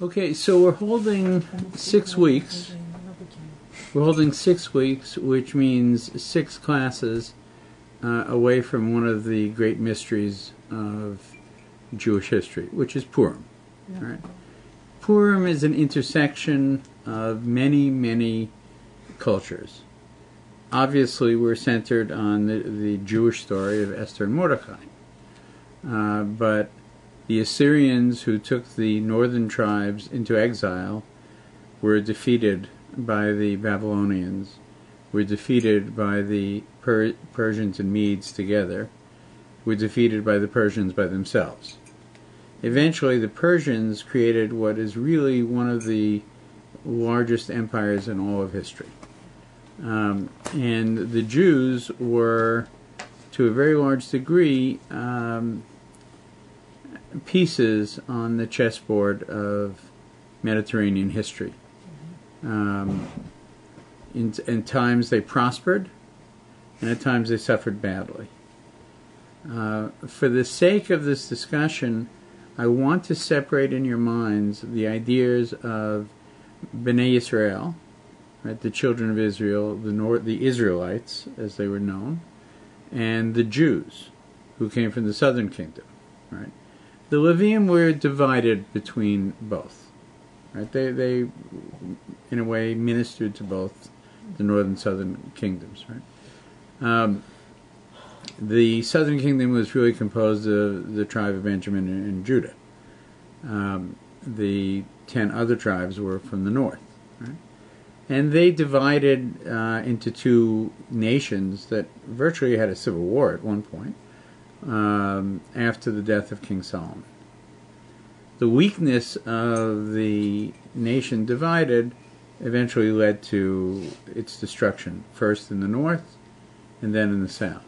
Okay, so we're holding 6 weeks. We're holding 6 weeks, which means 6 classes away from one of the great mysteries of Jewish history, which is Purim. Yeah. Right? Purim is an intersection of many, many cultures. Obviously, we're centered on the Jewish story of Esther and Mordecai. But the Assyrians, who took the northern tribes into exile, were defeated by the Babylonians, were defeated by the Persians and Medes together, were defeated by the Persians by themselves. Eventually, the Persians created what is really one of the largest empires in all of history. And the Jews were, to a very large degree, pieces on the chessboard of Mediterranean history. In times they prospered, and at times they suffered badly. For the sake of this discussion, I want to separate in your minds the ideas of Bnei Israel, right, the children of Israel, the Israelites, as they were known, and the Jews, who came from the southern kingdom. Right? The Levium were divided between both. Right? They, in a way, ministered to both the northern and southern kingdoms. Right? The southern kingdom was really composed of the tribe of Benjamin and Judah. The 10 other tribes were from the north. Right? And they divided into 2 nations that virtually had a civil war at one point, after the death of King Solomon. The weakness of the nation divided eventually led to its destruction, first in the north and then in the south.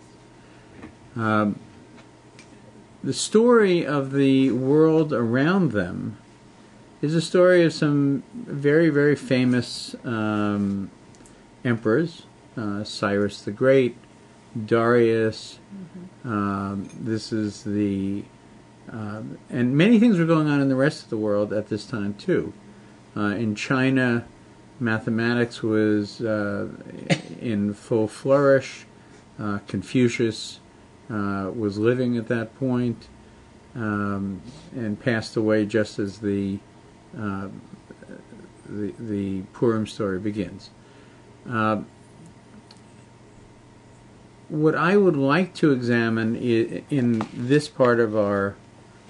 The story of the world around them is a story of some very, very famous emperors, Cyrus the Great, Darius. This is the and many things were going on in the rest of the world at this time too. In China, mathematics was in full flourish. Confucius was living at that point, and passed away just as the Purim story begins. What I would like to examine in this part of our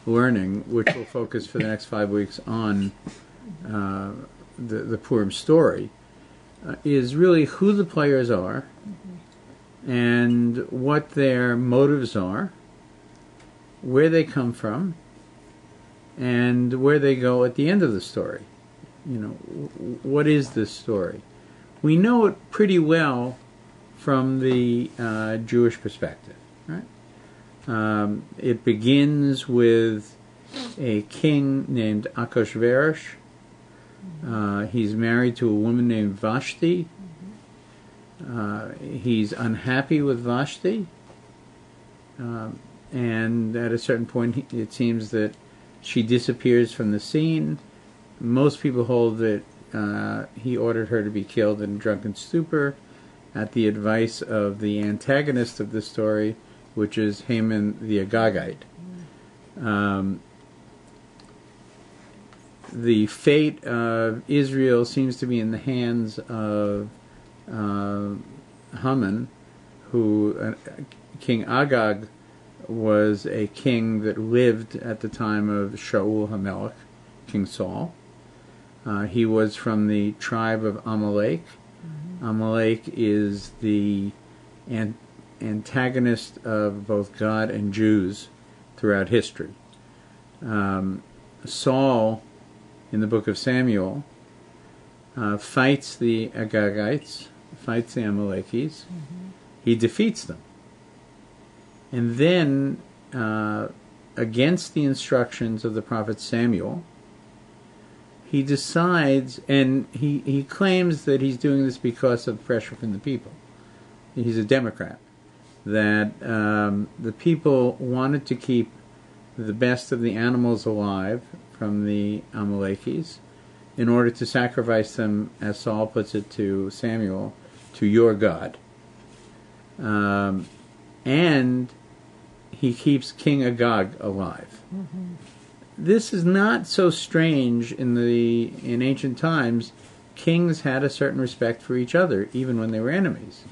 learning, which will focus for the next 5 weeks on the Purim story, is really who the players are and what their motives are, where they come from, and where they go at the end of the story. You know, what is this story? We know it pretty well from the Jewish perspective, right? It begins with a king named Achashverosh. He's married to a woman named Vashti. He's unhappy with Vashti, and at a certain point it seems that she disappears from the scene. Most people hold that he ordered her to be killed in drunken stupor at the advice of the antagonist of the story, which is Haman the Agagite. The fate of Israel seems to be in the hands of Haman, who King Agag was a king that lived at the time of Shaul HaMelech, King Saul. He was from the tribe of Amalek. Amalek is the antagonist of both God and Jews throughout history. Saul, in the book of Samuel, fights the Agagites, fights the Amalekis. He defeats them. And then, against the instructions of the prophet Samuel, he decides, and he claims that he's doing this because of pressure from the people. He's a Democrat. That the people wanted to keep the best of the animals alive from the Amalekis in order to sacrifice them, as Saul puts it to Samuel, to your God. And he keeps King Agag alive. Mm-hmm. This is not so strange in ancient times. Kings had a certain respect for each other, even when they were enemies.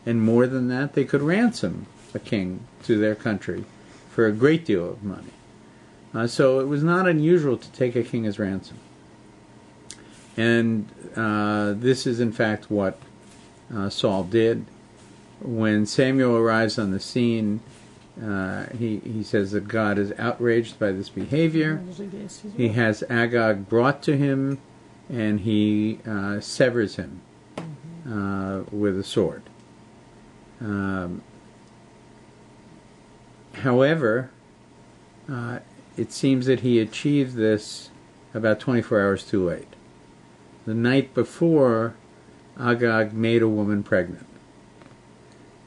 And more than that, they could ransom a king to their country for a great deal of money. So it was not unusual to take a king as ransom. And this is in fact what Saul did. When Samuel arrives on the scene, he says that God is outraged by this behavior. He has Agag brought to him, and he severs him with a sword. However, it seems that he achieved this about 24 hours too late. The night before, Agag made a woman pregnant.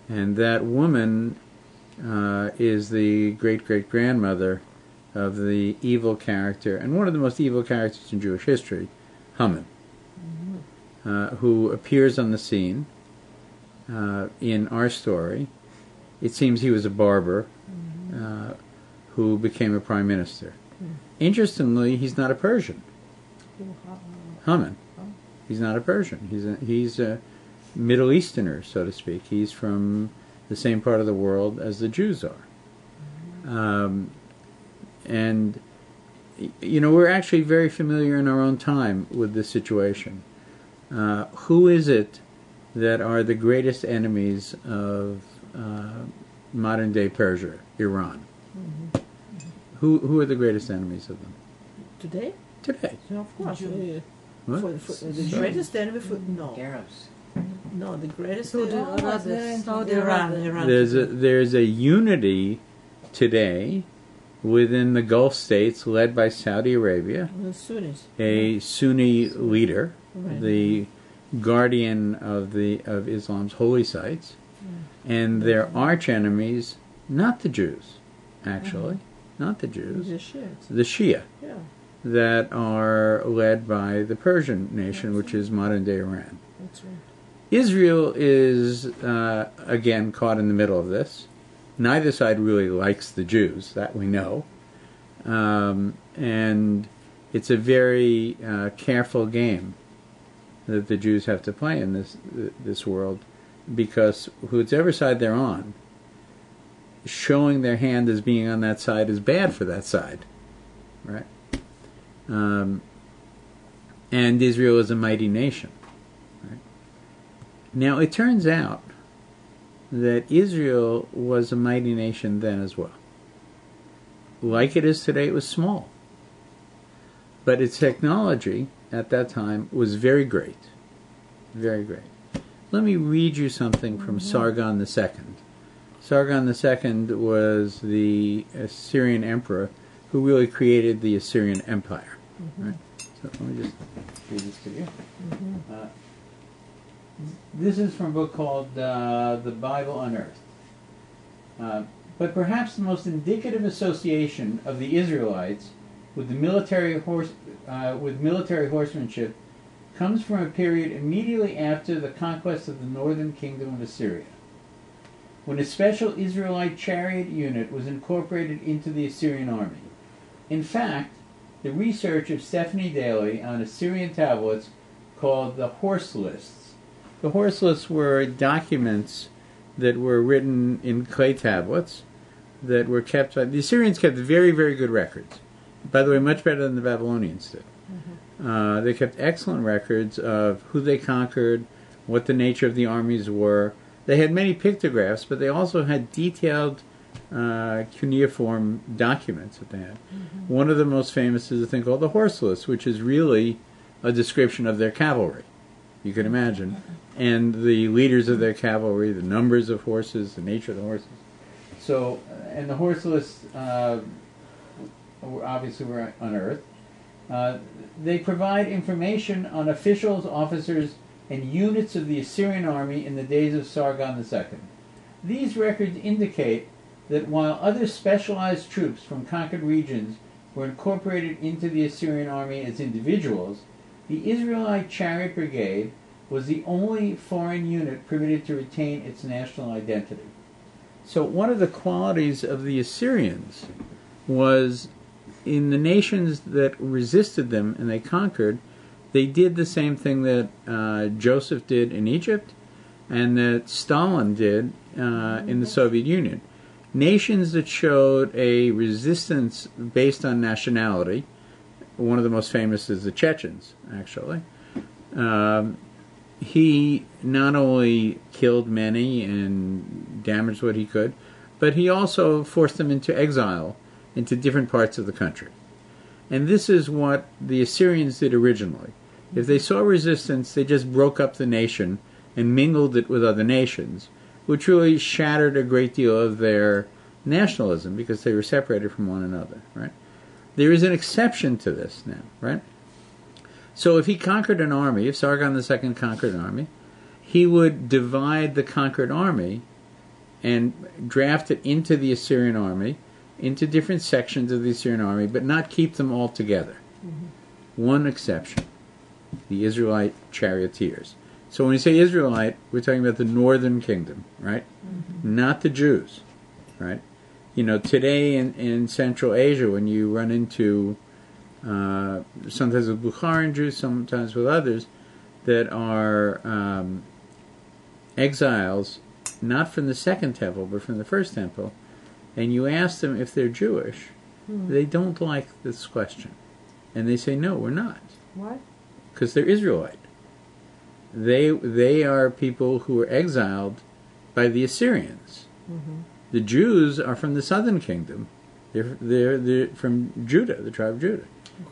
And that woman is the great-great-grandmother of the evil character, and one of the most evil characters in Jewish history, Haman, who appears on the scene in our story. It seems he was a barber who became a prime minister. Interestingly, he's not a Persian. Haman. He's not a Persian. He's a Middle Easterner, so to speak. He's from the same part of the world as the Jews are. And, you know, we're actually very familiar in our own time with this situation. Who is it that are the greatest enemies of modern-day Persia? Iran. Mm-hmm. Who are the greatest enemies of them? Today? Today. Yeah, of course. The greatest enemy for... No. Arabs. No, the greatest Saudi Arabia. There's a unity today within the Gulf states led by Saudi Arabia, a Sunni leader, the guardian of Islam's holy sites, and their arch enemies, not the Jews, actually, not the Jews, the Shia, that are led by the Persian nation, which is modern-day Iran. That's right. Israel is, again, caught in the middle of this. Neither side really likes the Jews, that we know. And it's a very careful game that the Jews have to play in this world, because whichever side they're on, showing their hand as being on that side is bad for that side. Right? And Israel is a mighty nation. Now, it turns out that Israel was a mighty nation then as well. Like it is today, it was small. But its technology at that time was very great. Very great. Let me read you something from Sargon II. Sargon II was the Assyrian emperor who really created the Assyrian Empire. Right? So let me just read this to you. This is from a book called The Bible Unearthed. But perhaps the most indicative association of the Israelites with military horsemanship comes from a period immediately after the conquest of the northern kingdom of Assyria, when a special Israelite chariot unit was incorporated into the Assyrian army. In fact, the research of Stephanie Daly on Assyrian tablets called the horse lists. The horse lists were documents that were written in clay tablets that were kept by... The Assyrians kept very, very good records. By the way, much better than the Babylonians did. They kept excellent records of who they conquered, what the nature of the armies were. They had many pictographs, but they also had detailed cuneiform documents that they had. One of the most famous is a thing called the horse list, which is really a description of their cavalry. You can imagine. And the leaders of their cavalry, the numbers of horses, the nature of the horses. So, and the horse lists obviously were unearthed. They provide information on officials, officers, and units of the Assyrian army in the days of Sargon II. These records indicate that while other specialized troops from conquered regions were incorporated into the Assyrian army as individuals, the Israelite Chariot Brigade was the only foreign unit permitted to retain its national identity. So one of the qualities of the Assyrians was, in the nations that resisted them and they conquered, they did the same thing that Joseph did in Egypt and that Stalin did in the Soviet Union. Nations that showed a resistance based on nationality, one of the most famous is the Chechens, actually. He not only killed many and damaged what he could, but he also forced them into exile into different parts of the country. And this is what the Assyrians did originally. If they saw resistance, they just broke up the nation and mingled it with other nations, which really shattered a great deal of their nationalism because they were separated from one another, right? There is an exception to this now, right? So if he conquered an army, if Sargon II conquered an army, he would divide the conquered army and draft it into the Assyrian army, into different sections of the Assyrian army, but not keep them all together. One exception, the Israelite Charioteers. So when we say Israelite, we're talking about the northern kingdom, right? Not the Jews, right? You know, today in Central Asia, when you run into, sometimes with Bukharan Jews, sometimes with others, that are exiles, not from the Second Temple, but from the First Temple, and you ask them if they're Jewish, they don't like this question. And they say, no, we're not. What? Because they're Israelite. They are people who were exiled by the Assyrians. The Jews are from the southern kingdom. They're from Judah, the tribe of Judah.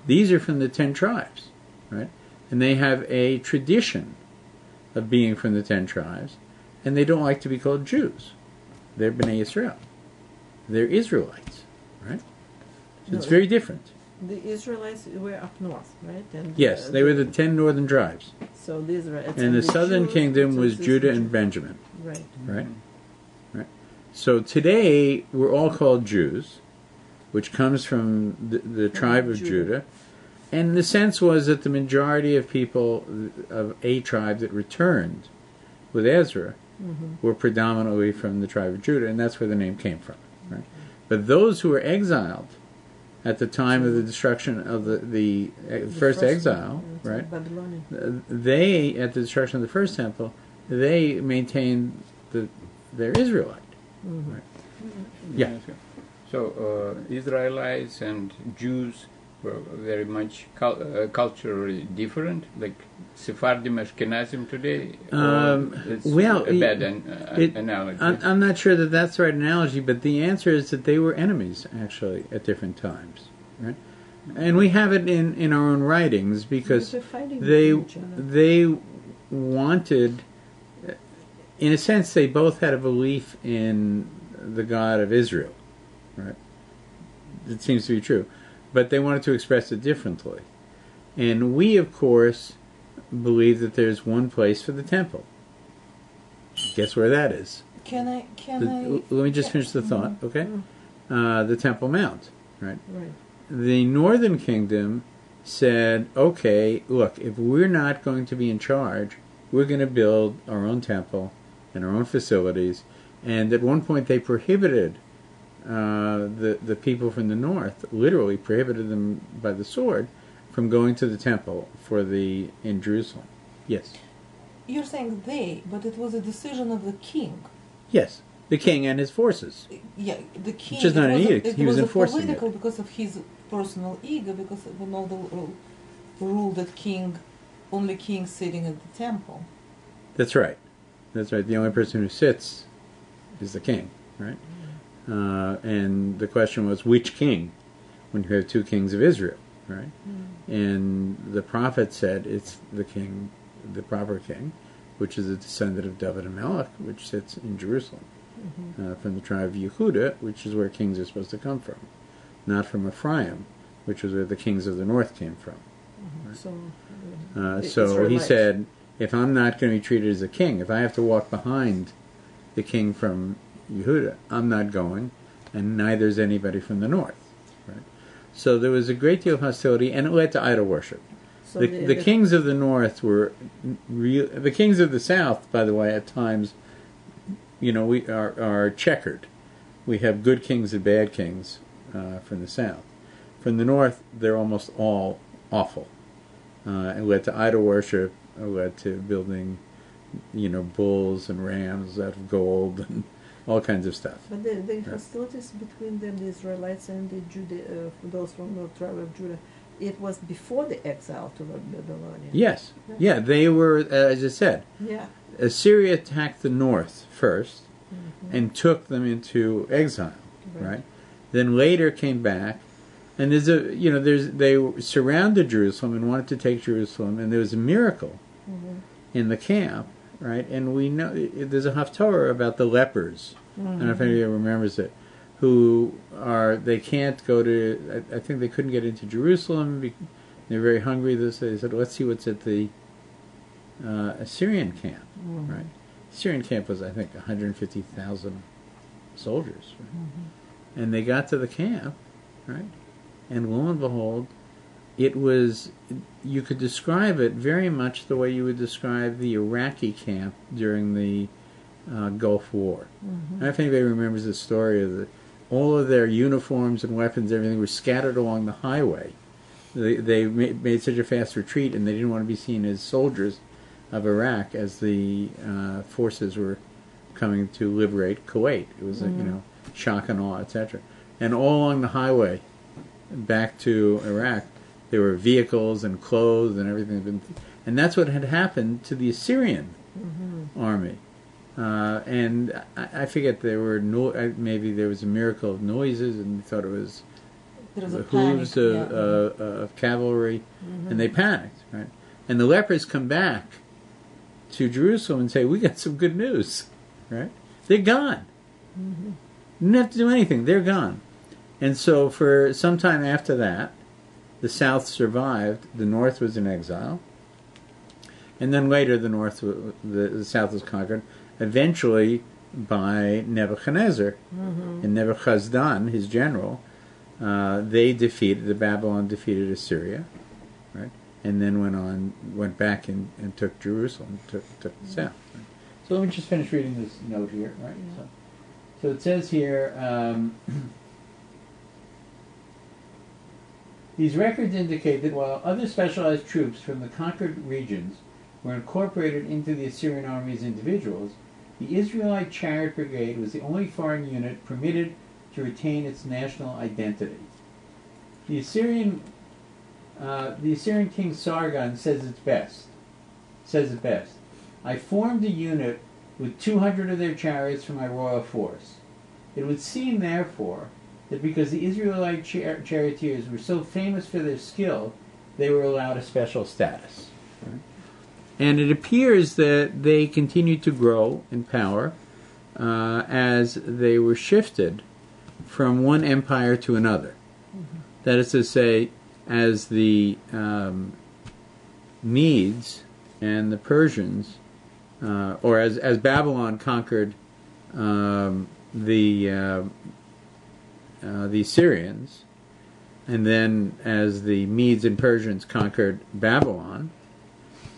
These are from the 10 tribes, right? And they have a tradition of being from the 10 tribes, and they don't like to be called Jews. They're Bnei Israel. They're Israelites, right? So it's very different. The Israelites were up north, right? And Yes, they were the 10 northern tribes. So the Israelites And the southern Jews, kingdom so was this Judah is and Benjamin. Right. Right? Right. So today, we're all called Jews, which comes from the tribe of Judah. And the sense was that the majority of people of a tribe that returned with Ezra were predominantly from the tribe of Judah, and that's where the name came from. Right? But those who were exiled at the time of the destruction of the first exile, right? Babylonian. They, at the destruction of the first temple, they maintained they're Israelite. Right? Yeah. So Israelites and Jews were very much culturally different, like Sephardim, Ashkenazim today. It's well, a bad analogy. I'm not sure that that's the right analogy, but the answer is that they were enemies, actually, at different times, right? And we have it in our own writings because they wanted, in a sense, they both had a belief in the God of Israel, right? It seems to be true. But they wanted to express it differently. And we, of course, believe that there's one place for the temple. Guess where that is? Let me just finish the thought, okay? The Temple Mount, right? Right. The Northern Kingdom said, okay, look, if we're not going to be in charge, we're going to build our own temple and our own facilities. And at one point they prohibited the people from the north, literally prohibited them by the sword from going to the temple in Jerusalem. Yes. You're saying they, but it was a decision of the king. Yes, the king and his forces. Yeah, the king. Which is not an edict. He was enforcing political it. Because of his personal ego, because we know the rule that only king sitting at the temple. That's right. That's right. The only person who sits is the king, right? And the question was, which king? When you have two kings of Israel, right? And the prophet said it's the king, the proper king, which is a descendant of David and Melech, which sits in Jerusalem, from the tribe of Yehuda, which is where kings are supposed to come from, not from Ephraim, which was where the kings of the north came from. Right? So he said, if I'm not going to be treated as a king, if I have to walk behind the king from Yehuda, I'm not going, and neither is anybody from the north. Right? So there was a great deal of hostility, and it led to idol worship. So The kings of the north were real. The kings of the south, by the way, at times, we are checkered. We have good kings and bad kings from the south. From the north, they're almost all awful. It led to idol worship. It led to building, bulls and rams out of gold and all kinds of stuff. But the hostilities between them, the Israelites and the those from the tribe of Judah, it was before the exile to Babylonia. Yes. Yeah, they were, as I said, Assyria attacked the north first and took them into exile, right? Then later came back, and they surrounded Jerusalem and wanted to take Jerusalem, and there was a miracle in the camp, right? And we know there's a haftarah about the lepers. I don't know if anybody remembers it. They can't go to, I think they couldn't get into Jerusalem. They're very hungry. They said, let's see what's at the Assyrian camp, right? Assyrian camp was, I think, 150,000 soldiers, right? And they got to the camp, right? And lo and behold, it was, you could describe it very much the way you would describe the Iraqi camp during the Gulf War. I don't know if anybody remembers the story of all of their uniforms and weapons, everything was scattered along the highway. They made such a fast retreat, and they didn't want to be seen as soldiers of Iraq as the forces were coming to liberate Kuwait. It was, shock and awe, etc. And all along the highway back to Iraq, there were vehicles and clothes and everything. And that's what had happened to the Assyrian army. And I forget, there were maybe there was a miracle of noises, and they thought it was the hooves of cavalry, and they panicked, right? And the lepers come back to Jerusalem and say, we got some good news, right? They're gone. Didn't have to do anything. They're gone. And so for some time after that, the south survived. The north was in exile. And then later the south was conquered, eventually by Nebuchadnezzar. And Nebuchadnezzar, his general, Babylon defeated Assyria, right? And then went back and took Jerusalem, took the south. Right? So let me just finish reading this note here, right? So it says here, these records indicate that while other specialized troops from the conquered regions were incorporated into the Assyrian army as individuals, the Israelite Chariot Brigade was the only foreign unit permitted to retain its national identity. The Assyrian king Sargon says it best. I formed a unit with 200 of their chariots for my royal force. It would seem, therefore, that because the Israelite charioteers were so famous for their skill, they were allowed a special status. Right? And it appears that they continued to grow in power as they were shifted from one empire to another. That is to say, as the Medes and the Persians, or as Babylon conquered the Assyrians, and then as the Medes and Persians conquered Babylon,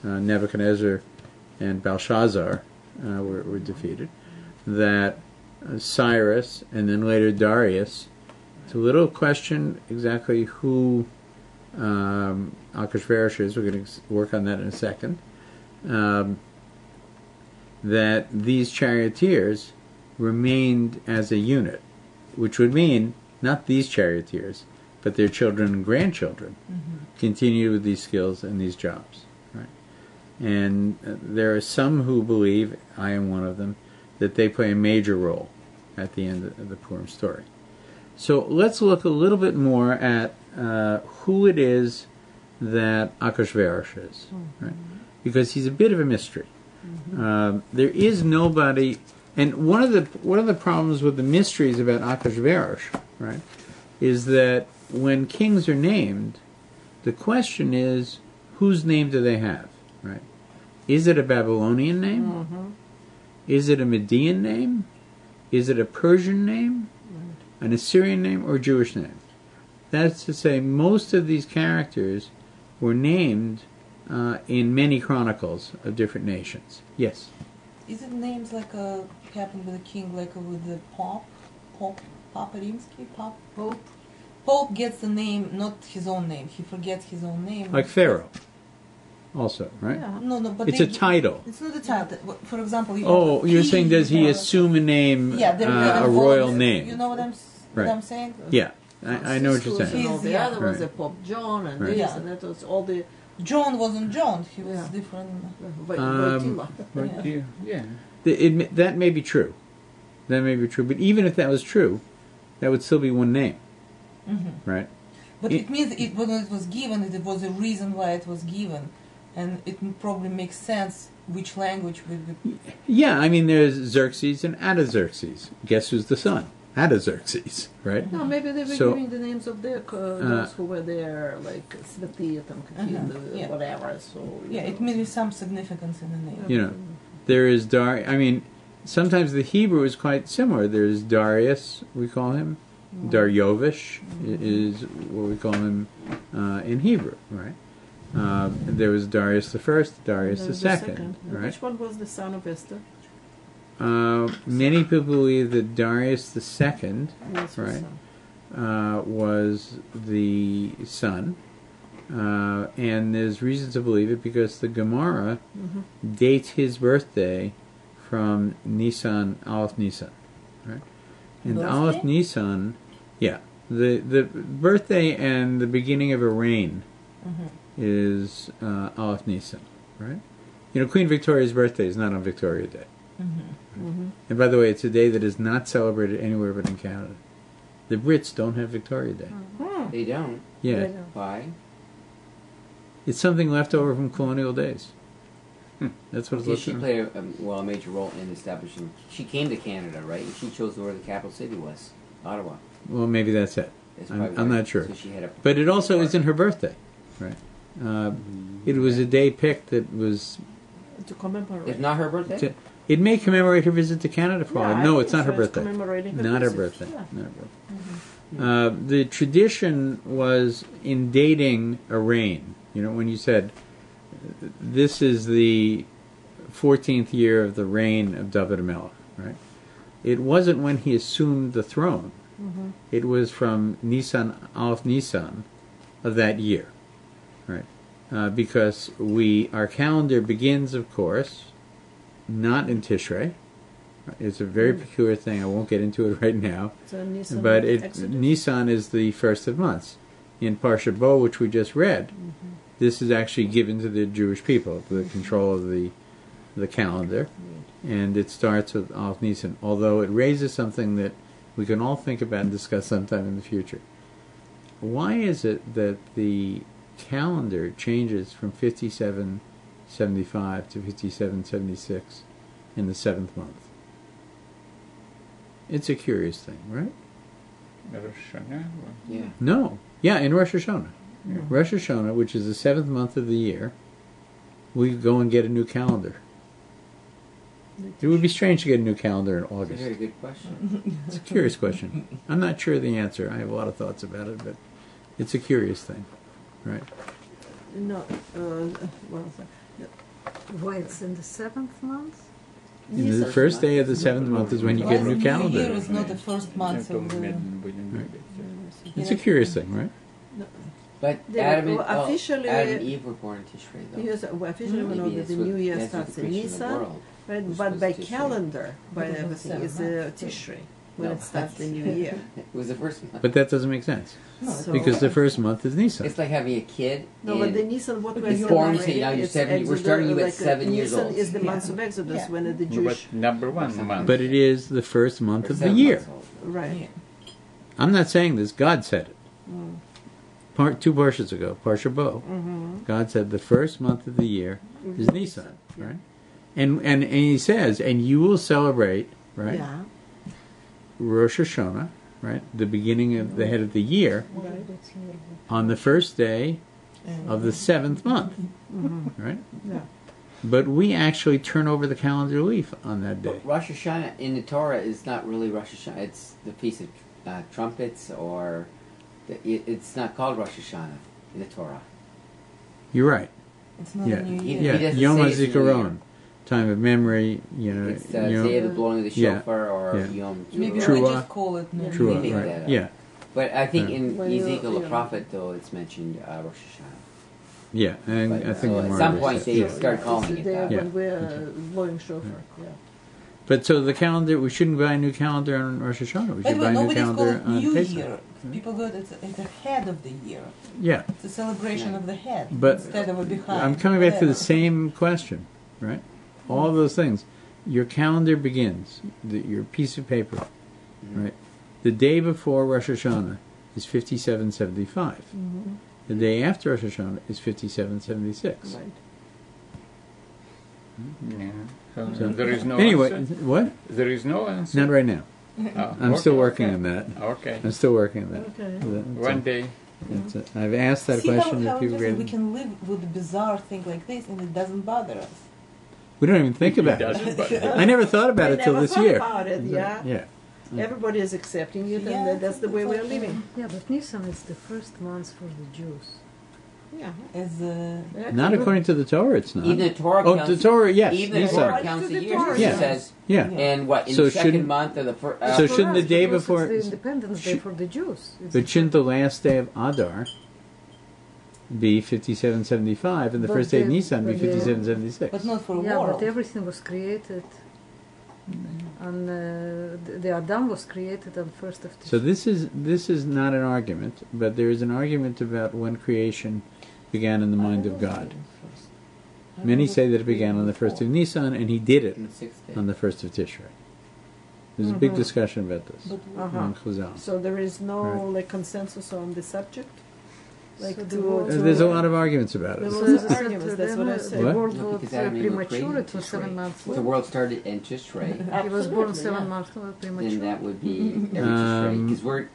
Nebuchadnezzar and Belshazzar were defeated, that Cyrus and then later Darius, it's a little question exactly who Achashverosh is, we're going to work on that in a second, that these charioteers remained as a unit, which would mean not these charioteers, but their children and grandchildren continue with these skills and these jobs. Right? And there are some who believe, I am one of them, that they play a major role at the end of the Purim story. So let's look a little bit more at who it is that Achashverosh is, right? Because he's a bit of a mystery. There is nobody, and one of the problems with the mysteries about Achashverosh, right, is that when kings are named, the question is, whose name do they have, right? Is it a Babylonian name? Is it a Median name? Is it a Persian name? An Assyrian name or a Jewish name? That's to say, most of these characters were named in many chronicles of different nations. Yes? Is it names like happened with the king, like with the Papa Rimsky? Pope. Pope gets the name, not his own name. He forgets his own name. Like Pharaoh. Also, right? Yeah. No, but It's a title. It's not a title. For example, Oh, you're saying does he assume a name, Yeah, a royal name? You know what I'm saying? Yeah, I know what you're saying. And all the Yeah. other was Right. the Pope John and Right. this Yeah. and that was all the John wasn't John. He was Yeah. different. Wojtyla. But yeah. That may be true. That may be true. But even if that was true, that would still be one name, right? But it means when it was given, it was a reason why it was given, and it probably makes sense which language would be. Yeah, I mean, there's Xerxes and Artaxerxes. Guess who's the son? Artaxerxes, right? No, maybe they were So- giving the names of their those who were there, like Sveti, Yeah. whatever. So Yeah, it means some significance in the name. You know, there is I mean, sometimes the Hebrew is quite similar. There's Darius, we call him. Daryovish is what we call him in Hebrew, right? There was Darius the First, Darius the Second, right? Which one was the son of Esther? Many people believe that Darius the Second, Yes, her right, son. was the son, and there's reason to believe it because the Gemara dates his birthday from Aleph Nisan, right? And Birthday? Aleph Nisan, yeah, the birthday and the beginning of a reign is Aleph Nisan, right? You know, Queen Victoria's birthday is not on Victoria Day. And by the way, it's a day that is not celebrated anywhere but in Canada. The Brits don't have Victoria Day. They don't. Yeah, They don't. Why? it's something left over from colonial days. That's what it's Because she looking played a major role in establishing. She came to Canada, right? And she chose where the capital city was, Ottawa. Well, maybe that's it. That's I'm probably not right. sure. So she had a. But it also isn't her birthday, right? It was a day picked that was. To commemorate. It's not her birthday. It may commemorate her visit to Canada for all I Yeah, know. I It's think not her so. It's birthday. commemorating her Not her visit. birthday. Yeah. Not her birthday. The tradition was in dating a reign. You know, when you said this is the 14th year of the reign of David Melech, right? It wasn't when he assumed the throne. It was from Aleph Nisan of that year, right? Because our calendar begins, of course, not in Tishrei. It's a very peculiar thing. I won't get into it right now. So Nisan But Exodus. Nisan is the first of months. In Parsha Bo, which we just read, this is actually given to the Jewish people, the control of the calendar, and it starts with Aleph Nisan. Although it raises something that we can all think about and discuss sometime in the future. Why is it that the calendar changes from 5775 to 5776 in the 7th month? It's a curious thing, right? Rosh Hashanah? Yeah. No. Yeah, in Rosh Hashanah. Rosh Hashanah, which is the 7th month of the year, we go and get a new calendar. It would be strange to get a new calendar in That's a August. very good question. It's a curious question. I'm not sure of the answer. I have a lot of thoughts about it, but it's a curious thing, right? No, why it's in the 7th month? And the first day of the 7th month is when you get a new New Year calendar. is not the first month of the. It's a curious thing, right? But They Adam were and, officially- Adam and Eve were born in Tishrei, though. Yes, officially we know Maybe that the that's New what- Year that's what starts the in creation of the Nisan, world. right? was But by Tishrei. calendar, by It was the everything, is 7th. Tishrei when No, it starts the that's- new year. It was the first month. But that doesn't make sense. So- Because the first month is Nisan. It's like having a kid. No, but and the Nisan, what we're It's born, celebrating, say, now you're it's 7 we're Exodus, starting you at like, 7 years Nisan old. is the Yeah. month of Exodus Yeah. when the But Jewish, number one month. But it is the first month Or of the 7 year. months old. right? I'm not saying this. God said it. Two parshas ago, Parsha Bo. God said the first month of the year is Nisan, right? And he says, and you will celebrate, right? Yeah, Rosh Hashanah, right? The beginning of the head of the year right. on the first day of the 7th month, right? Yeah. But we actually turn over the calendar leaf on that day. But Rosh Hashanah in the Torah is not really Rosh Hashanah. It's the Feast of Trumpets or It's not called Rosh Hashanah in the Torah. You're right. It's not Yeah, a new He- year. yeah. doesn't Yom say it's a new HaZikaron, time of memory. You know, It's the Yom- day of the blowing of the Yeah, shofar or yeah. Yom Maybe Teruah. we Trua. just call it new True, Make year. right? that up. Yeah, But I think Yeah. in When you- Ezekiel the yeah. prophet, though, it's mentioned Rosh Hashanah. yeah. And But, I think so the at more some of point it- they yeah. start calling it's it the day that. Yeah. when we're blowing shofar. Yeah. But so the calendar, we shouldn't buy a new calendar on Rosh Hashanah. We By should the buy way, a new nobody's called calendar it on New Pesach. Year. People go, it's ahead of the year. Yeah, It's a celebration Yeah. of the head But instead of a behind. I'm coming back to the whatever. same question, right? All those things. Your calendar begins, your piece of paper, Mm-hmm. right? The day before Rosh Hashanah is 5775. Mm-hmm. The day after Rosh Hashanah is 5776. Right. Yeah. So So- there is no Anyway, answer? what? There is no answer? Not right now. Oh, I'm still okay. working on that. Okay. I'm still working on that. Okay. One day. I've asked that See question how to people. interesting we can live with a bizarre thing like this and it doesn't bother us. We don't even think about It it. doesn't, but I never thought about I it till never this thought year. about it, yeah. Yeah. Everybody is accepting it, Yeah, and that's the way it's we're like, living. Yeah, but Nisan is the first month for the Jews. Yeah. As Not according to the Torah, it's not. Even the Torah Oh, counts. the Torah, yes. Even the Nisan. Torah counts the years. It Yeah. says, Yeah. and what in So the second shouldn't- month of the first. So For shouldn't the us, day because before- it's the Independence Day should- for the Jews. It's But shouldn't the last day of Adar be 5775 and the But first day of the- Nisan be but the- 5776? but not for a yeah, world. but everything was created, and the Adam was created on first of So Tishrei. this is not an argument, but there is an argument about when creation began in the mind of God. Many say that it began on the first of Nisan, and He did it In the sixth day. on the first of Tishrei. There's a big Mhm. discussion about this But Uh-huh. among Chazal. So there is no Right. like consensus on the subject. Like So to, the world- There's a lot of arguments about There it. So was as I said, arguments, that's what I then, said. What? The world No, was because Adam and Eve were premature. created It was Tishrei. 7 months. If the world started in Tishrei, He was born Absolutely, 7 yeah. months premature. then that would be every Tishrei. Because we're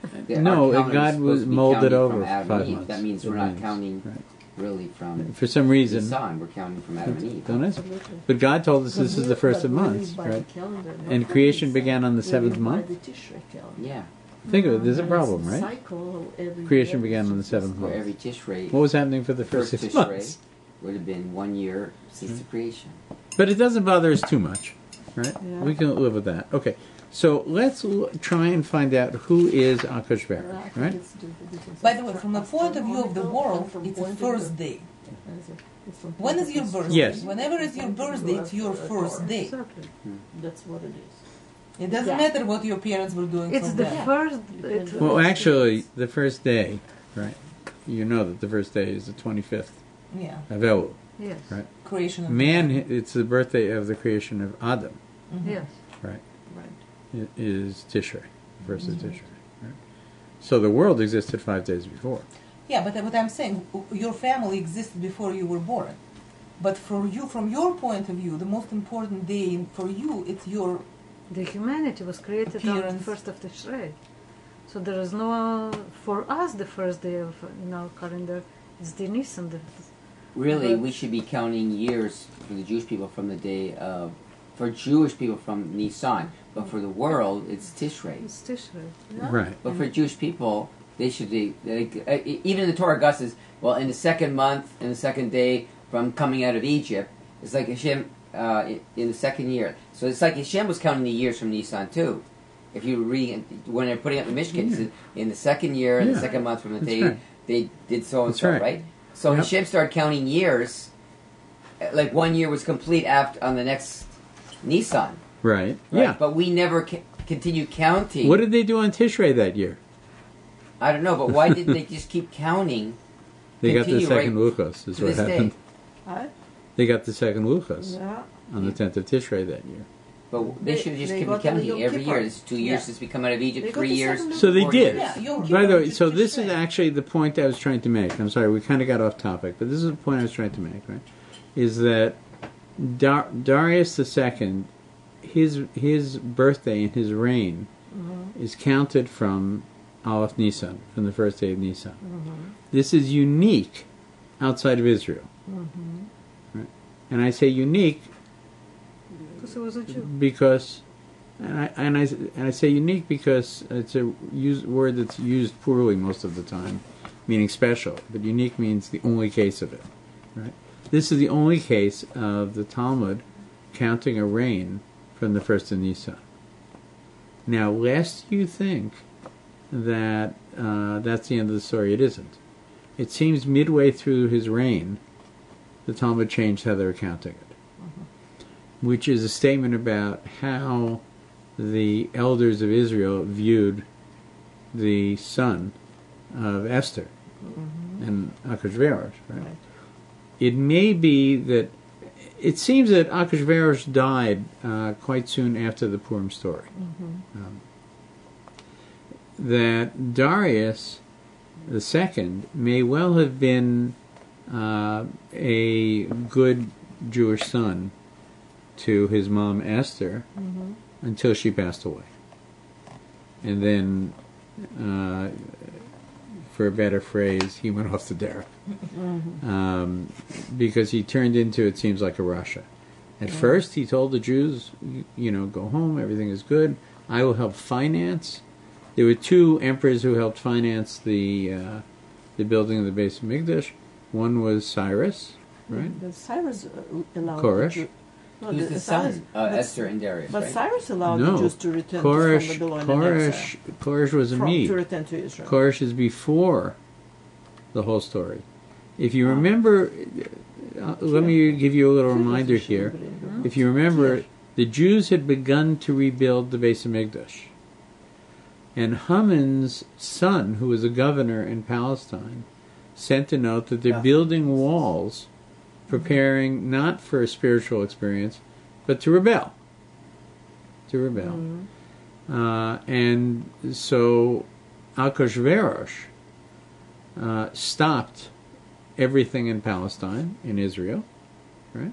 No, our calendar God is was supposed to be molded counting over from for Adam 5 and Eve. months. That means It we're not means, counting right. really from For some the reason, sun. We're counting from Adam and Eve. don't it? Absolutely. But God told us But this is we- the first of but we months, live by right? the calendar, not And by creation the began on the we 7th live month. By the Tishrei calendar. Yeah. Think of it, there's a And problem, it's right? cycle every Creation year. began on the 7th Where month. every Tishrei, What was happening for the first first 6 Tishrei, months? would have been 1 year since the creation. But it doesn't bother us too much, right? Yeah. We can live with that. Okay, so let's try and find out who is Akash Baruch, I think right? it's the difference by of the way, from the point of view of the astronomical world, and from it's a point of first view- day. It's from When point is of your view- birthday? Yes. Whenever is your birthday, it's your first day. Exactly. That's what it is. It doesn't Yeah. matter what your parents were doing It's from the then. first. Well, actually, the first day, right? You know that the first day is the 25th Yeah, of Elul. Yes. Right. creation of Man, it's the birthday of the creation of Adam, Mhm. Yes. right? Right. It is Tishrei, first of Tishrei. Right? So the world existed 5 days before. Yeah, but what I'm saying, your family existed before you were born. But for you, from your point of view, the most important day for you, it's your The humanity was created on the Appearance. first of Tishrei. So there is no, for us, the first day of in our calendar is the Nisan. Really, But- we should be counting years for the Jewish people from the day of, for Jewish people from Nisan, but for the world, it's Tishrei. It's Tishrei. Right. But for Jewish people, they should be, even in the Torah, Gus says, well, in the second month, in the second day from coming out of Egypt, it's like Hashem, in the second year. So it's like Hashem was counting the years from Nisan too. If you read, when they're putting up the Mishkan, it says, in the second year, in the Yeah. second month from the That's day right. they did so and That's so, right. right? So Yep. Hashem started counting years, like 1 year was complete after on the next Nisan. Right. Right? Yeah. But we never continue counting. What did they do on Tishrei that year? I don't know, but why didn't they just keep counting They got the Continue second right Luchos, is to what this day? happened. Huh? They got the second Luchos Yeah. on the 10th of Tishrei that year. But they should have just They kept got the counting Yom every Kippur. year. It's 2 years Yeah. since we come out of Egypt, They got 3 the years. second So they 4 did. years. Yeah, Yom By Kippur the way, is so just this is Tishrei. actually the point I was trying to make. I'm sorry, we kind of got off topic, but this is the point I was trying to make, right? Is that Darius II, his birthday and his reign is counted from Aleph Nisan, from the first day of Nisan. This is unique outside of Israel. Right? And I say unique Because he was a Jew. because and I say unique because it's a word that's used poorly most of the time, meaning special. But unique means the only case of it, right? This is the only case of the Talmud counting a rain from the first of Nisan. Now, lest you think that that's the end of the story, it isn't. It seems midway through his reign, the Talmud changed how they were counting it, which is a statement about how the elders of Israel viewed the son of Esther and Achashverosh. Right? It may be that it seems that Achashverosh died quite soon after the Purim story. That Darius II may well have been a good Jewish son to his mom Esther until she passed away. And then, for a better phrase, he went off the derech. Because he turned into, it seems like, a Russia. At first, he told the Jews, go home, everything is good. I will help finance. There were two emperors who helped finance the building of the Beis Hamikdash. One was Cyrus, right? Cyrus allowed Koresh. Who's the son? Esther and Darius, But right? Cyrus allowed the Jews to return from Babylon Koresh was a Mede. to return to Israel. Koresh is before the whole story. If you remember, let me give you a little reminder here. If you remember, the Jews had begun to rebuild the Beis Hamikdash. And Haman's son, who was a governor in Palestine, sent a note that they're building walls, preparing not for a spiritual experience, but to rebel. And so Achashverosh stopped everything in Palestine, in Israel, right?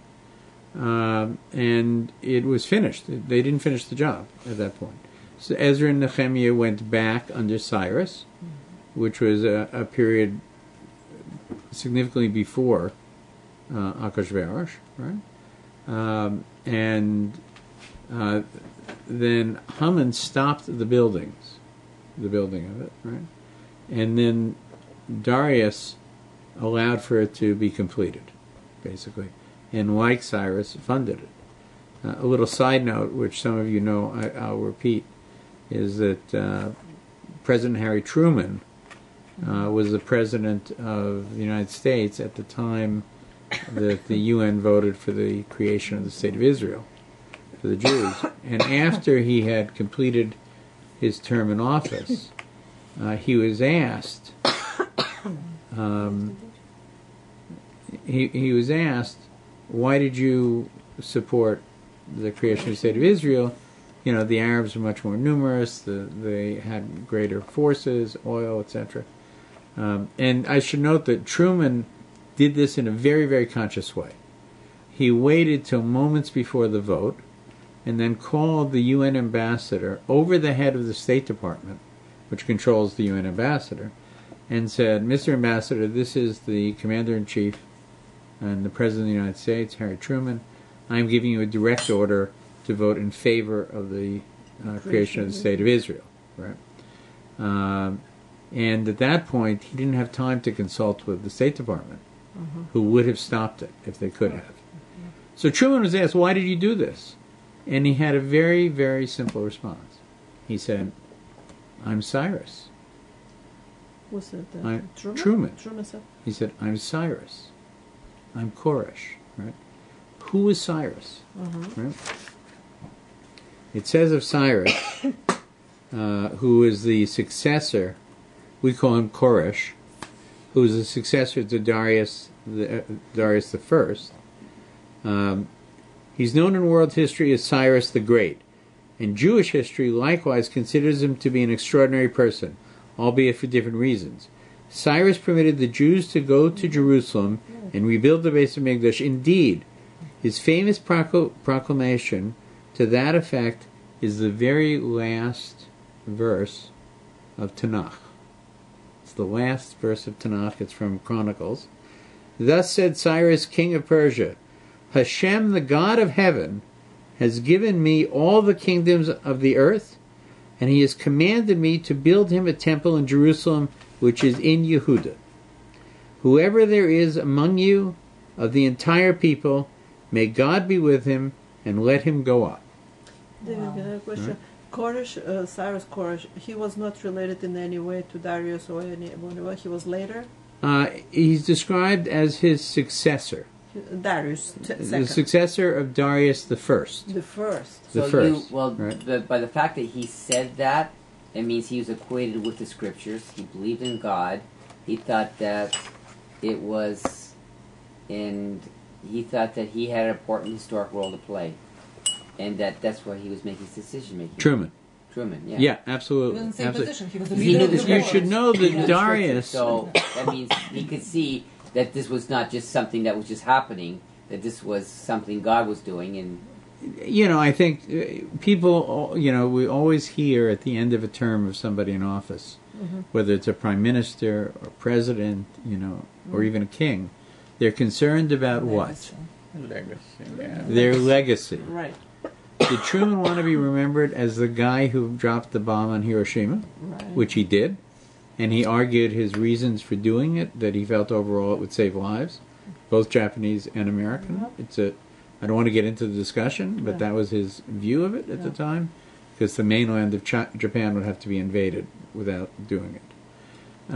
And it was finished. They didn't finish the job at that point. So Ezra and Nehemiah went back under Cyrus, which was a period significantly before Achashverosh, right? Then Haman stopped the building of it, right? And then Darius allowed for it to be completed, basically, and like Cyrus, funded it. A little side note, which some of you know, I'll repeat, is that President Harry Truman was the president of the United States at the time that the UN voted for the creation of the State of Israel for the Jews. And after he had completed his term in office, he was asked, he was asked, why did you support the creation of the State of Israel? The Arabs were much more numerous, they had greater forces, oil, etc. And I should note that Truman did this in a very, very conscious way. He waited till moments before the vote and then called the UN ambassador over the head of the State Department, which controls the UN ambassador, and said, Mr. Ambassador, this is the Commander-in-Chief and the President of the United States, Harry Truman. I'm giving you a direct order to vote in favor of the creation of the State of Israel. Right? And at that point, he didn't have time to consult with the State Department, who would have stopped it if they could have. So Truman was asked, why did you do this? And he had a very, very simple response. He said, I'm Cyrus. Was it Truman. Truman said? He said, I'm Cyrus. I'm Koresh. Right? Who is Cyrus? Right? It says of Cyrus, who is the successor, we call him Koresh, who is the successor to Darius I. He's known in world history as Cyrus the Great, and Jewish history likewise considers him to be an extraordinary person, albeit for different reasons. Cyrus permitted the Jews to go to Jerusalem and rebuild the Beis Hamikdash. Indeed, his famous proclamation to that effect is the very last verse of Tanakh. It's the last verse of Tanakh. It's from Chronicles. Thus said Cyrus, king of Persia, Hashem, the God of heaven, has given me all the kingdoms of the earth, and he has commanded me to build him a temple in Jerusalem, which is in Yehuda. Whoever there is among you of the entire people, may God be with him, and let him go up. David, I have a question. Koresh, Cyrus Koresh, he was not related in any way to Darius or anyone. He was later. He's described as his successor. Darius, The second. successor of Darius the First. The first. The So first, by the fact that he said that, it means he was acquainted with the scriptures. He believed in God. He thought that it was, and he thought that he had an important historic role to play, and that's why he was making his decision making. Truman. Truman, yeah. Yeah, He was absolutely. in the same Absolutely. position. He was the He leader knew of the the You scriptures. should know He knew that the Darius. scriptures, so that means he could see that this was not just something that was just happening. That this was something God was doing, and I think people, we always hear at the end of a term of somebody in office, whether it's a prime minister or president, or even a king, they're concerned about what? Legacy. Yeah. Their legacy. Right. Did Truman want to be remembered as the guy who dropped the bomb on Hiroshima, Right. which he did, and he argued his reasons for doing it, that he felt overall it would save lives, both Japanese and American. I don't want to get into the discussion, but that was his view of it at the time, because the mainland of Japan would have to be invaded without doing it.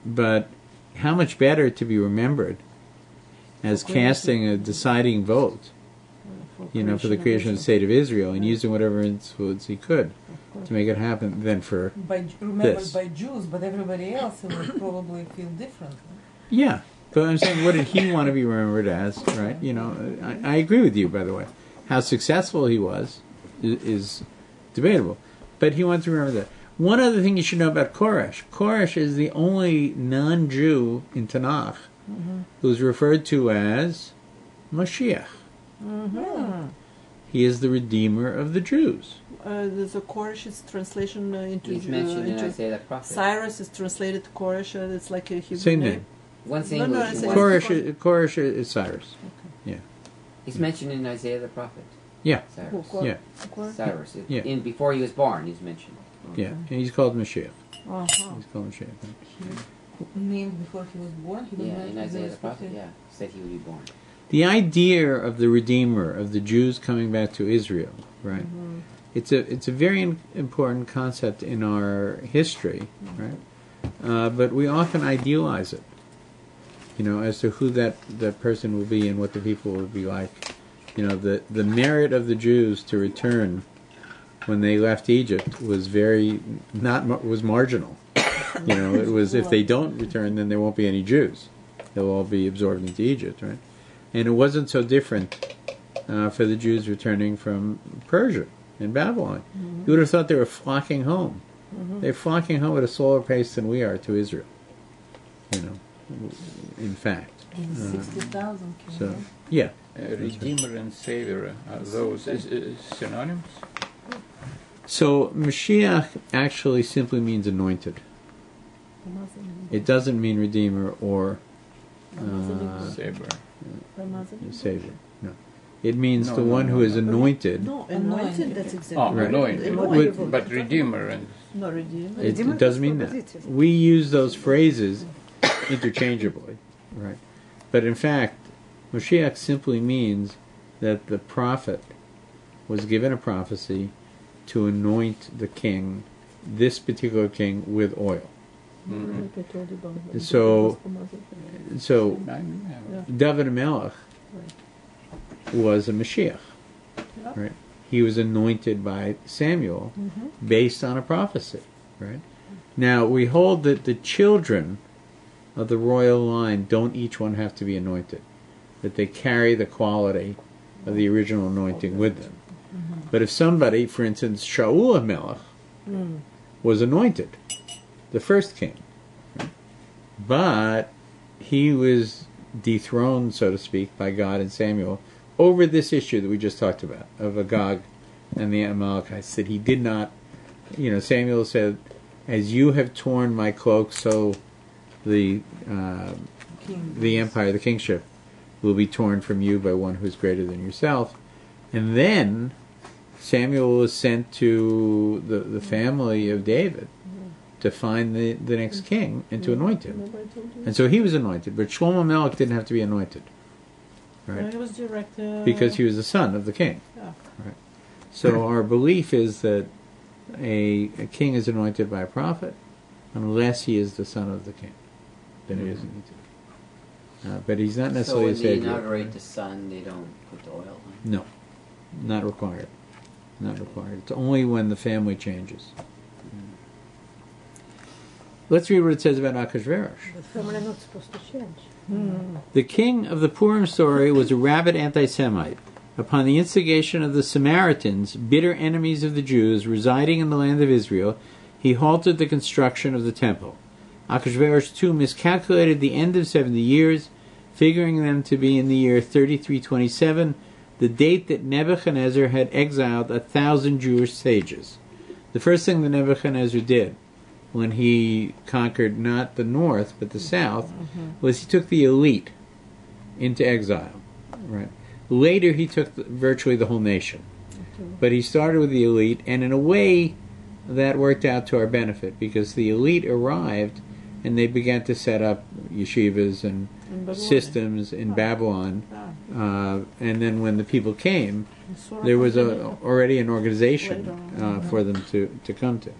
But how much better to be remembered as casting a deciding vote, for the creation of the state of Israel, and using whatever influence he could to make it happen, than for Remembered this. by Jews, but everybody else would probably feel different. Yeah. But I'm saying, what did he want to be remembered as, right? I agree with you, by the way. How successful he was is debatable. But he wanted to remember that. One other thing you should know about Koresh. Koresh is the only non-Jew in Tanakh who's referred to as Mashiach. He is the Redeemer of the Jews. There's a Koresh's translation into he's mentioned in Isaiah the prophet. Cyrus is translated to Koresh. It's like a Hebrew Same name. name. One's No, no, English. it's and a- one's- Koresh is Cyrus. He's mentioned in Isaiah the prophet. Yeah. Cyrus. Yeah. Cyrus. Yeah. Before he was born, he's mentioned. Yeah. And he's called Mashiach. Uh-huh. He's called Mashiach. Named before he was born. He was Yeah, not in Isaiah the supposed prophet, to- yeah, said he would be born. The idea of the Redeemer, of the Jews coming back to Israel, right? It's a very important concept in our history, right? But we often idealize it, as to who that person will be and what the people will be like. The merit of the Jews to return when they left Egypt was was marginal. It was, if they don't return, then there won't be any Jews. They'll all be absorbed into Egypt, right? And it wasn't so different for the Jews returning from Persia and Babylon. You would have thought they were flocking home. They're flocking home at a slower pace than we are to Israel. In fact. 60,000 came, So, right? yeah. Redeemer and Savior, are those synonyms? So, Mashiach actually simply means anointed. It doesn't mean Redeemer or Savior. Savior. No. It means No, the no, one no, who is no. anointed. No, anointed, that's exactly Oh, right. anointed. With- But Redeemer and No, redeemed. It doesn't mean that. We use those phrases interchangeably, right? But in fact, Mashiach simply means that the prophet was given a prophecy to anoint the king, this particular king, with oil. Like I told you about So- the- So, yeah. David Melech was a Mashiach, right? He was anointed by Samuel based on a prophecy, right? Now, we hold that the children of the royal line don't each one have to be anointed, that they carry the quality of the original anointing with them. But if somebody, for instance, Shaul HaMelech, was anointed, the first king, right? But he was dethroned, so to speak, by God and Samuel over this issue that we just talked about, of Agag and the Amalekites, that he did not, Samuel said, as you have torn my cloak, so the empire, the kingship, will be torn from you by one who is greater than yourself. And then Samuel was sent to the family of David to find the next king and to anoint him. Remember I told you? And so he was anointed, but Shlomo Melech didn't have to be anointed, right? He was direct. Because he was the son of the king. Yeah. Right. So our belief is that a king is anointed by a prophet unless he is the son of the king. Then he doesn't need to. But he's not So necessarily when a they savior. inaugurate the son, they don't put the oil on. No, not required. Not required. It's only when the family changes. Let's read what it says about Achashverosh. The family are not supposed to change. The king of the Purim story was a rabid anti-Semite. Upon the instigation of the Samaritans, bitter enemies of the Jews residing in the land of Israel, he halted the construction of the temple. Achashverosh too miscalculated the end of 70 years, figuring them to be in the year 3327, the date that Nebuchadnezzar had exiled 1,000 Jewish sages. The first thing that Nebuchadnezzar did when he conquered not the north but the south was he took the elite into exile. Right. Later he took virtually the whole nation. But he started with the elite, and in a way that worked out to our benefit because the elite arrived and they began to set up yeshivas and systems in Babylon. And then when the people came, there was already an organization for them to come to.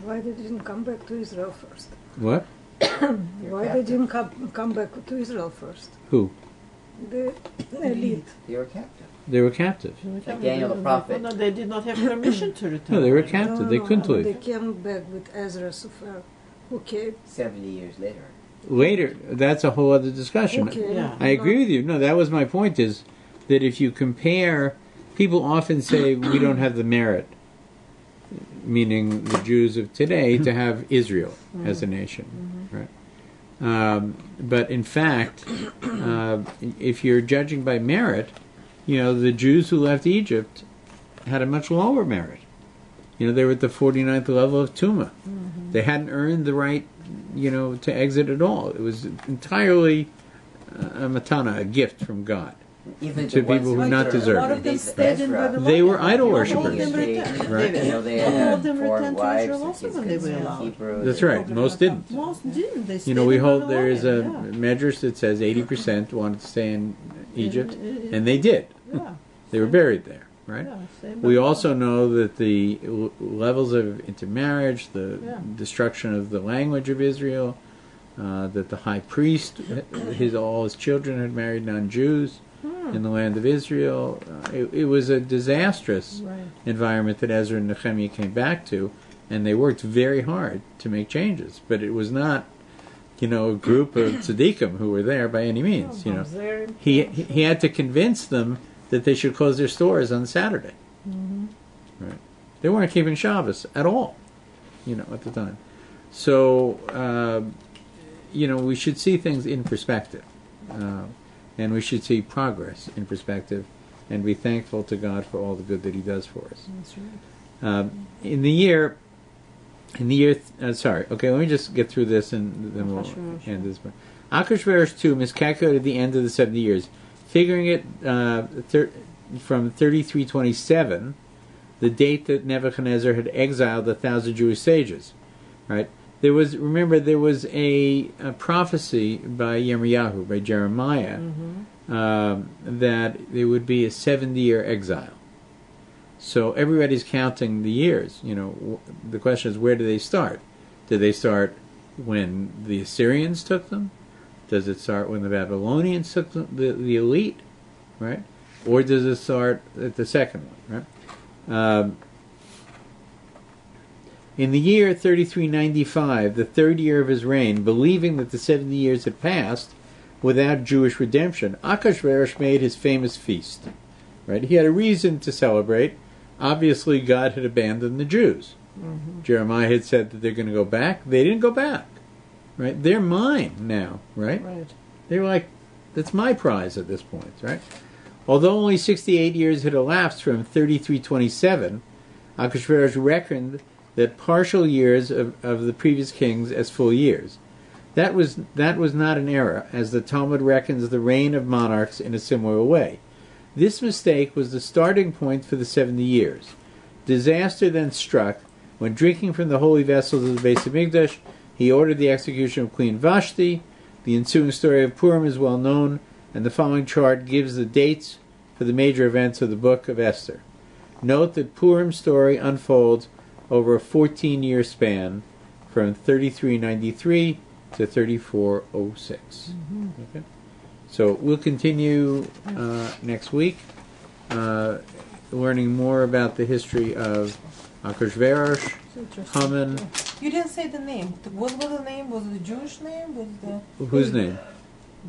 Why they didn't come back to Israel first? What? Why they didn't come back to Israel first? Who? The elite. They were captive. They were captive. Like Daniel the prophet. No, they did not have permission to return. No, they were captive. They couldn't They leave. came back with Ezra Sofer. Okay. 70 years later. Later, that's a whole other discussion. Okay. Yeah. I agree with you. No, that was my point, is that if you compare, people often say we don't have the merit, meaning the Jews of today, to have Israel as a nation. Right? But in fact, if you're judging by merit, the Jews who left Egypt had a much lower merit. They were at the 49th level of Tumah. They hadn't earned the right, to exit at all. It was entirely a matana, a gift from God. Even To the ones people who that not were deserve in it. the days of Stayed in Ezra, Babylon. They were idol All worshippers. of them They- returned. Right. They All had of them foreign returned to wives, Israel their also kids when could they were speak allowed. Hebrew. That's right. Most didn't. Most didn't. They stayed We in hold there is a Babylon. measure that says 80% wanted to stay in Egypt, Yeah. and they did. Yeah. They were buried there, right? Yeah, same We Babylon. also know that the levels of intermarriage, the Yeah. destruction of the language of Israel, that the high priest, all his children had married non-Jews in the land of Israel. It was a disastrous Right. environment that Ezra and Nehemiah came back to, and they worked very hard to make changes. But it was not, a group of tzaddikim who were there by any means. He had to convince them that they should close their stores on Saturday. Right? They weren't keeping Shabbos at all, at the time. So, we should see things in perspective. And we should see progress in perspective and be thankful to God for all the good that He does for us. That's right. In the year, sorry, okay, let me just get through this and then we'll Achashverosh. end this. Achashverosh too miscalculated the end of the 70 years, figuring it from 3327, the date that Nebuchadnezzar had exiled 1,000 Jewish sages, right? There was a prophecy by Yirmiyahu, by Jeremiah, that there would be a 70-year exile. So everybody's counting the years. The question is, where do they start? Do they start when the Assyrians took them? Does it start when the Babylonians took them, the elite, right? Or does it start at the second one, right? In the year 3395, the third year of his reign, believing that the 70 years had passed without Jewish redemption, Achashverosh made his famous feast. Right? He had a reason to celebrate. Obviously, God had abandoned the Jews. Jeremiah had said that they're going to go back. They didn't go back. Right? They're mine now. Right? Right. They're like, that's my prize at this point. Right? Although only 68 years had elapsed from 3327, Achashverosh reckoned that partial years of the previous kings as full years. That was not an error, as the Talmud reckons the reign of monarchs in a similar way. This mistake was the starting point for the 70 years. Disaster then struck when, drinking from the holy vessels of the Beis Hamikdash, he ordered the execution of Queen Vashti. The ensuing story of Purim is well known, and the following chart gives the dates for the major events of the book of Esther. Note that Purim's story unfolds over a 14-year span from 3393 to 3406. Okay? So we'll continue next week, learning more about the history of Achashverosh, Haman. You didn't say the name. What was the name? Was it the Jewish name? Was the Whose name?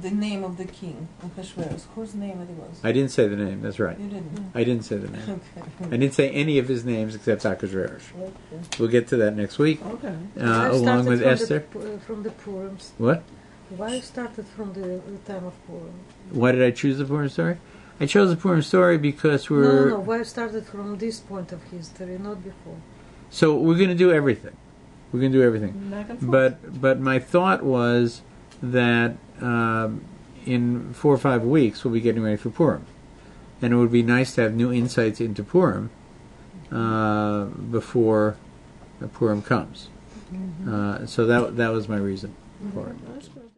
The name of the king of Ahasuerus. Whose name it was? I didn't say the name, that's right. You didn't. I didn't say the name. Okay. I didn't say any of his names except Achashverosh. We'll get to that next week, Okay. Why along started with from Esther. From the Purims. What? Why started from the time of Purim? Why did I choose the Purim story? I chose the Purim story because No. Why started from this point of history, not before? So we're going to do everything. We're going to do everything. Back and forth. But my thought was that in 4 or 5 weeks we'll be getting ready for Purim, and it would be nice to have new insights into Purim before Purim comes. So that was my reason for it. That's good.